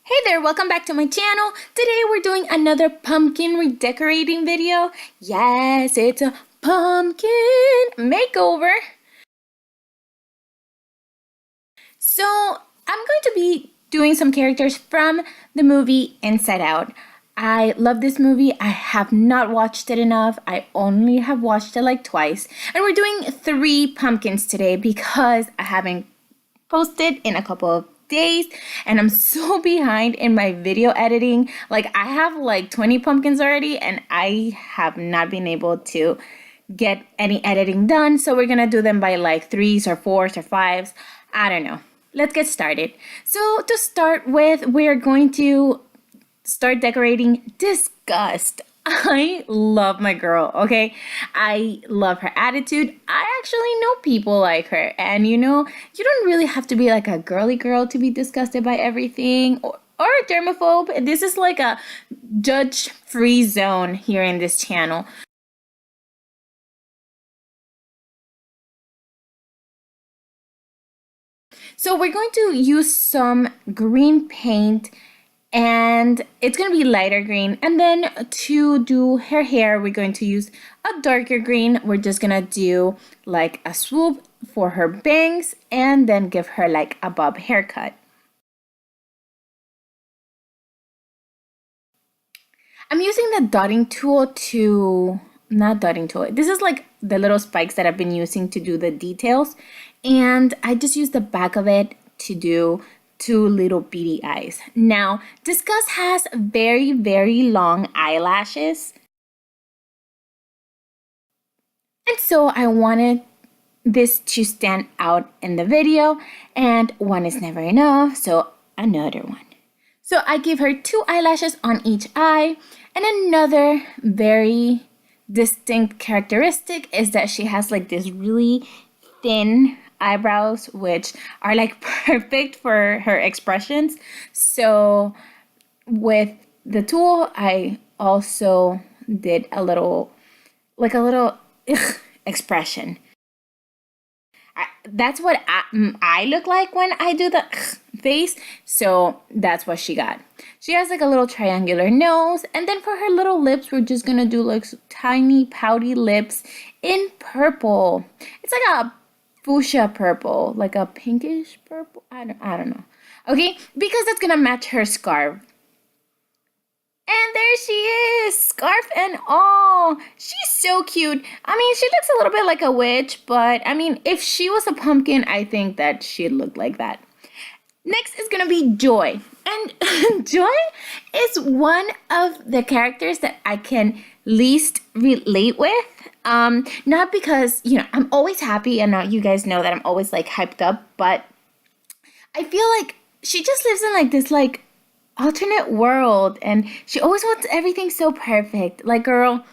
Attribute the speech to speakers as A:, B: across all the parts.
A: Hey there, welcome back to my channel. Today we're doing another pumpkin redecorating video. Yes, it's a pumpkin makeover. So I'm going to be doing some characters from the movie Inside Out. I love this movie. I have not watched it enough. I only have watched it like twice. And we're doing 3 pumpkins today because I haven't posted in a couple of days and I'm so behind in my video editing. Like I have like 20 pumpkins already and I have not been able to get any editing done. So we're gonna do them by like 3s or 4s or 5s. I don't know. Let's get started. So to start with, we're going to start decorating Disgust. I love my girl, okay? I love her attitude. I actually know people like her. And you know, you don't really have to be like a girly girl to be disgusted by everything or a germaphobe. This is like a judge-free zone here in this channel. So we're going to use some green paint and it's going to be lighter green. And then to do her hair, we're going to use a darker green. We're just going to do like a swoop for her bangs and then give her like a bob haircut. I'm using the dotting tool to, not dotting tool, this is like the little spikes that I've been using to do the details. And I just use the back of it to do 2 little beady eyes. Now, Disgust has very, very long eyelashes. And so I wanted this to stand out in the video, and one is never enough, so another one. So I give her 2 eyelashes on each eye, and another very distinct characteristic is that she has like this really thin eyebrows, which are like perfect for her expressions. So with the tool, I also did a little expression. That's what I look like when I do the face. So that's what she got. She has like a little triangular nose. And then for her little lips, we're just going to do like tiny pouty lips in purple. It's like a fuchsia purple, like a pinkish purple. I don't know. Okay, because that's going to match her scarf. And there she is, scarf and all. She's so cute. I mean, she looks a little bit like a witch, but I mean, if she was a pumpkin, I think that she'd look like that. Next is gonna be Joy. And Joy is one of the characters that I can least relate with. Not because, you know, I'm always happy and you guys know that I'm always like hyped up, but I feel like she just lives in like this like alternate world and she always wants everything so perfect. Like, girl,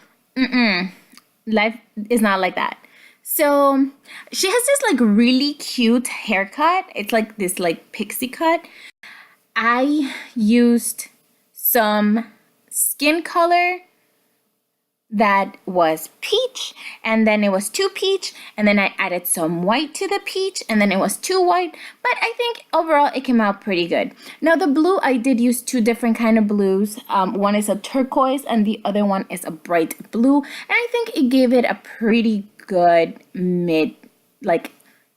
A: life is not like that. So she has this like really cute haircut. It's like this like pixie cut. I used some skin color that was peach, and then it was 2 peach, and then I added some white to the peach, and then it was 2 white, but I think overall it came out pretty good. Now the blue, I did use 2 different kind of blues. One is a turquoise and the other one is a bright blue, and I think it gave it a pretty good mid, like,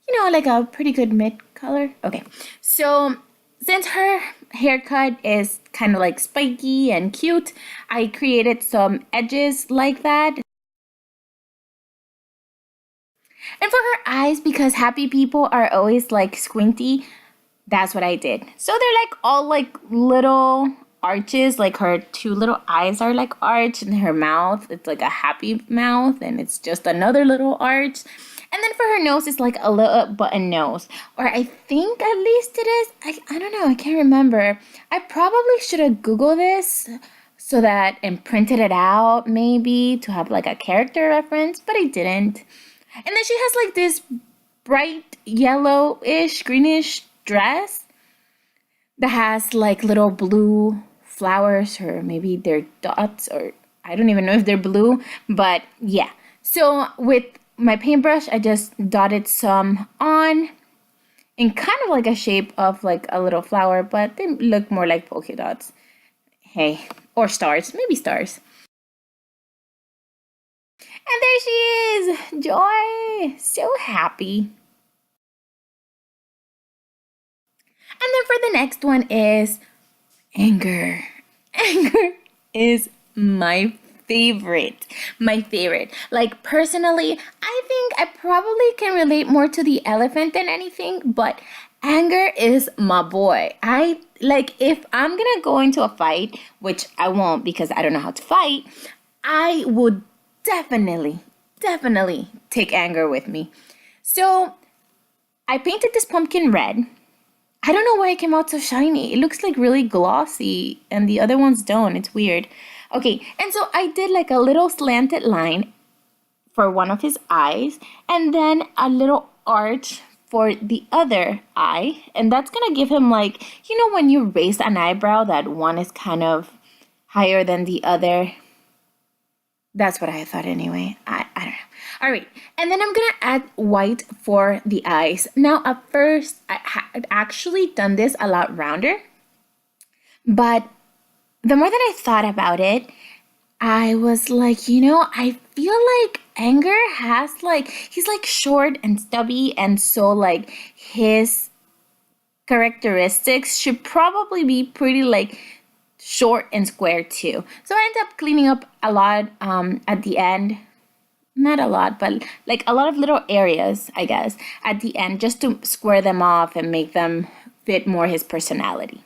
A: you know, like a pretty good mid color. Okay, so since her haircut is kind of like spiky and cute, I created some edges like that. And for her eyes, because happy people are always like squinty, that's what I did. So they're like all like little arches, like her 2 little eyes are like arched, and her mouth, it's like a happy mouth, and it's just another little arch. And then for her nose, it's like a little button nose. Or I think at least it is. I don't know. I can't remember. I probably should have Googled this so that and printed it out maybe to have like a character reference, but I didn't. And then she has like this bright yellowish, greenish dress that has like little blue flowers, or maybe they're dots, or I don't even know if they're blue, but yeah. So with my paintbrush, I just dotted some on, in kind of like a shape of like a little flower, but they look more like polka dots. Hey, or stars, maybe stars. And there she is, Joy, so happy. And then for the next one is anger. Anger is my favorite. My favorite. Like, personally, I think I probably can relate more to the elephant than anything, but anger is my boy. I like, if I'm gonna go into a fight, which I won't because I don't know how to fight, I would definitely take anger with me. So I painted this pumpkin red. I don't know why it came out so shiny. It looks like really glossy and the other ones don't. It's weird. Okay, and so I did like a little slanted line for one of his eyes and then a little arch for the other eye. And that's gonna give him like, when you raise an eyebrow that one is kind of higher than the other. That's what I thought anyway. I don't know. All right. And then I'm going to add white for the eyes. Now, at first, I had actually done this a lot rounder. But the more that I thought about it, I was like, I feel like Anger has like, he's like short and stubby. And so like his characteristics should probably be pretty like short and square too. So I ended up cleaning up a lot at the end. Not a lot, but like a lot of little areas, I guess, at the end just to square them off and make them fit more his personality.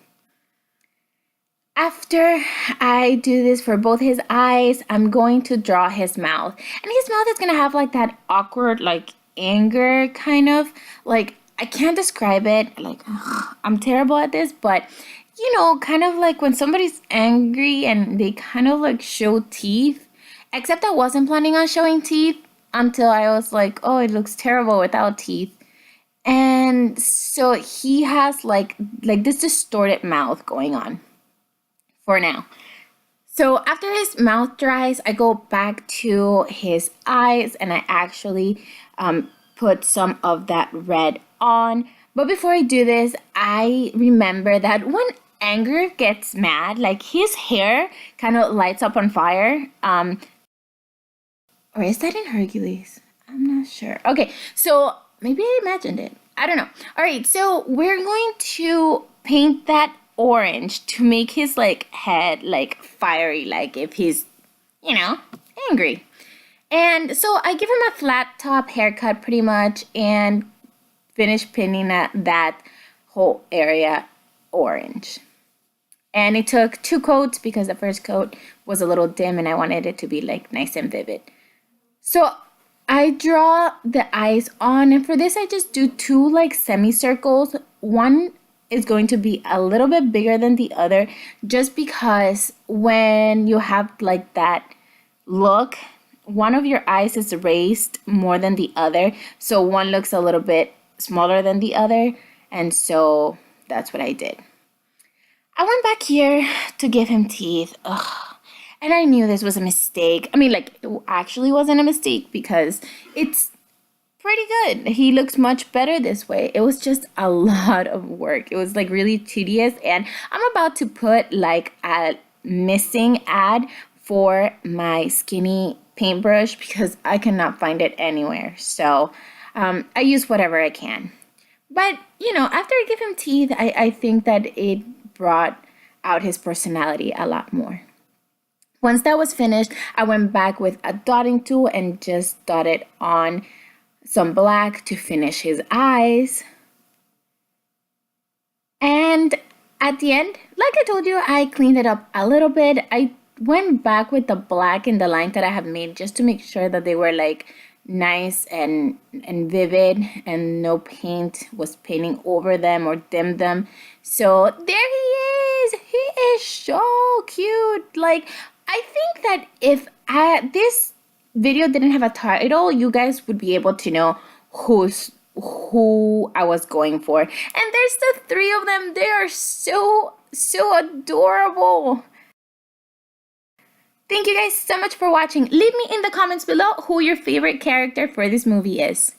A: After I do this for both his eyes, I'm going to draw his mouth. And his mouth is going to have like that awkward, like anger kind of. Like, I can't describe it. Like, I'm terrible at this, but kind of like when somebody's angry and they kind of like show teeth. Except I wasn't planning on showing teeth until I was like, oh, it looks terrible without teeth. And so he has like this distorted mouth going on for now. So after his mouth dries, I go back to his eyes and I actually put some of that red on. But before I do this, I remember that when Anger gets mad, like his hair kind of lights up on fire. Or is that in Hercules? I'm not sure. Okay, so maybe I imagined it. I don't know. All right, so we're going to paint that orange to make his like head like fiery, like if he's, angry. And so I give him a flat top haircut pretty much and finish painting that whole area orange. And it took 2 coats because the first coat was a little dim and I wanted it to be like nice and vivid. So I draw the eyes on, and for this I just do 2 like semicircles. One is going to be a little bit bigger than the other just because when you have like that look, one of your eyes is raised more than the other. So one looks a little bit smaller than the other. And so that's what I did. I went back here to give him teeth. Ugh. And I knew this was a mistake. I mean, like, it actually wasn't a mistake because it's pretty good. He looks much better this way. It was just a lot of work. It was like really tedious. And I'm about to put like a missing ad for my skinny paintbrush because I cannot find it anywhere. So I use whatever I can. But, after I give him teeth, I think that it brought out his personality a lot more. Once that was finished, I went back with a dotting tool and just dotted on some black to finish his eyes. And at the end, like I told you, I cleaned it up a little bit. I went back with the black in the line that I have made just to make sure that they were like nice and vivid and no paint was painting over them or dimmed them. So there he is. He is so cute. Like, I think that if this video didn't have a title, you guys would be able to know who I was going for. And there's the 3 of them. They are so adorable. Thank you guys so much for watching. Leave me in the comments below who your favorite character for this movie is.